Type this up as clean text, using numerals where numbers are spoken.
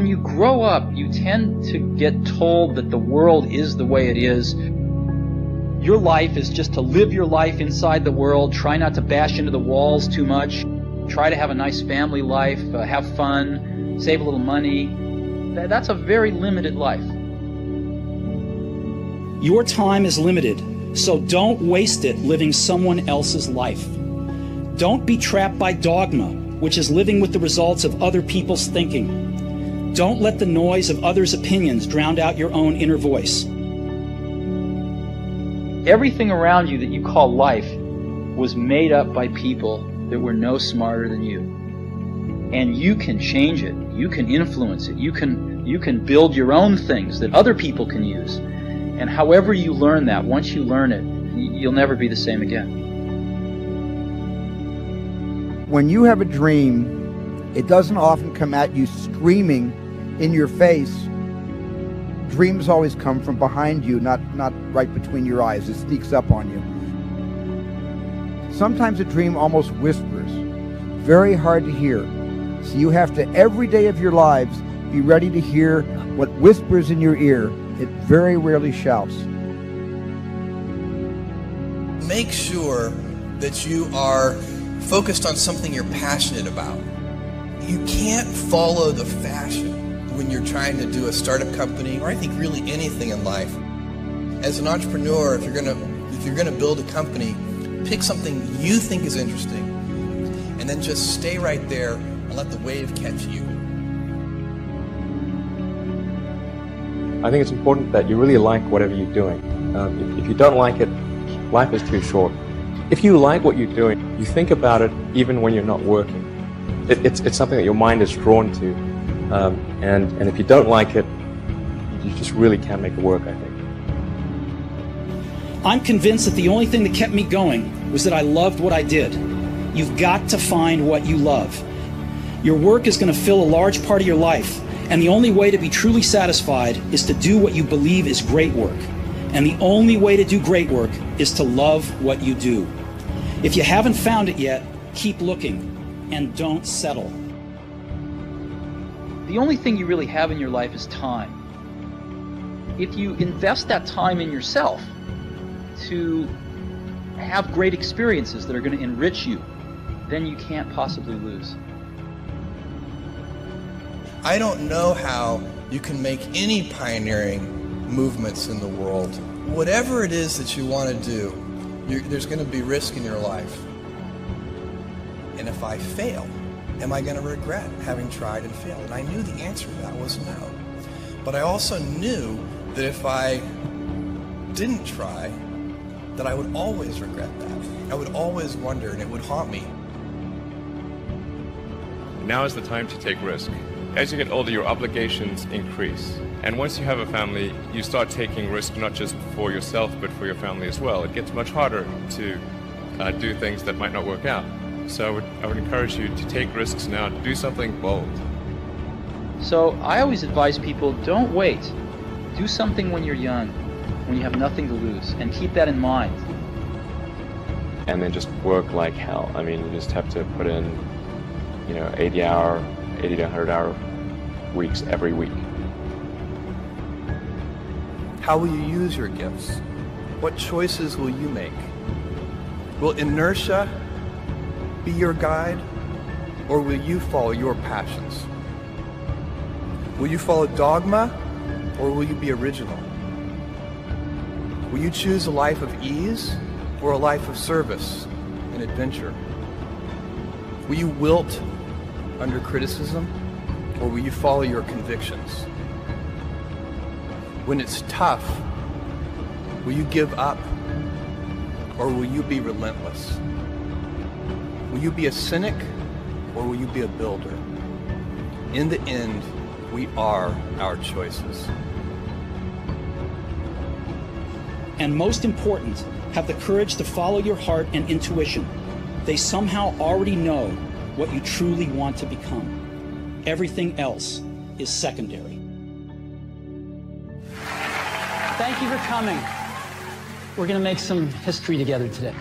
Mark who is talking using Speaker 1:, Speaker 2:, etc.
Speaker 1: when you grow up, you tend to get told that the world is the way it is. Your life is just to live your life inside the world, try not to bash into the walls too much, try to have a nice family life, have fun, save a little money. That's a very limited life.
Speaker 2: Your time is limited, so don't waste it living someone else's life. Don't be trapped by dogma, which is living with the results of other people's thinking. Don't let the noise of others' opinions drown out your own inner voice.
Speaker 1: Everything around you that you call life was made up by people that were no smarter than you. And you can change it. You can influence it. You can build your own things that other people can use. And however you learn that, once you learn it, you'll never be the same again.
Speaker 3: When you have a dream, it doesn't often come at you screaming in your face. Dreams always come from behind you, not right between your eyes. It sneaks up on you. Sometimes a dream almost whispers, very hard to hear. So you have to, every day of your lives, be ready to hear what whispers in your ear. It very rarely shouts.
Speaker 4: Make sure that you are focused on something you're passionate about. You can't follow the fashion when you're trying to do a startup company, or I think really anything in life. As an entrepreneur, if you're gonna build a company, pick something you think is interesting, and then just stay right there and let the wave catch you.
Speaker 5: I think it's important that you really like whatever you're doing. If you don't like it, life is too short. If you like what you're doing, you think about it even when you're not working. It's something that your mind is drawn to. And if you don't like it, you just really can't make it work, I think.
Speaker 2: I'm convinced that the only thing that kept me going was that I loved what I did. You've got to find what you love. Your work is going to fill a large part of your life, and the only way to be truly satisfied is to do what you believe is great work. And the only way to do great work is to love what you do. If you haven't found it yet, keep looking and don't settle.
Speaker 1: The only thing you really have in your life is time. If you invest that time in yourself to have great experiences that are going to enrich you, then you can't possibly lose.
Speaker 4: I don't know how you can make any pioneering movements in the world. Whatever it is that you want to do, there's going to be risk in your life. And if I fail, am I going to regret having tried and failed? And I knew the answer to that was no. But I also knew that if I didn't try, that I would always regret that. I would always wonder, and it would haunt me.
Speaker 6: Now is the time to take risk. As you get older, your obligations increase. And once you have a family, you start taking risk not just for yourself, but for your family as well. It gets much harder to do things that might not work out. So I would encourage you to take risks now, to do something bold.
Speaker 1: So I always advise people, don't wait. Do something when you're young, when you have nothing to lose, and keep that in mind.
Speaker 5: And then just work like hell. I mean, you just have to put in, 80 to 100 hour weeks every week.
Speaker 4: How will you use your gifts? What choices will you make? Will inertia be your guide, or will you follow your passions? Will you follow dogma, or will you be original? Will you choose a life of ease, or a life of service and adventure? Will you wilt under criticism, or will you follow your convictions? When it's tough, will you give up, or will you be relentless? Will you be a cynic, or will you be a builder? In the end, we are our choices.
Speaker 2: And most important, have the courage to follow your heart and intuition. They somehow already know what you truly want to become. Everything else is secondary.
Speaker 7: Thank you for coming. We're going to make some history together today.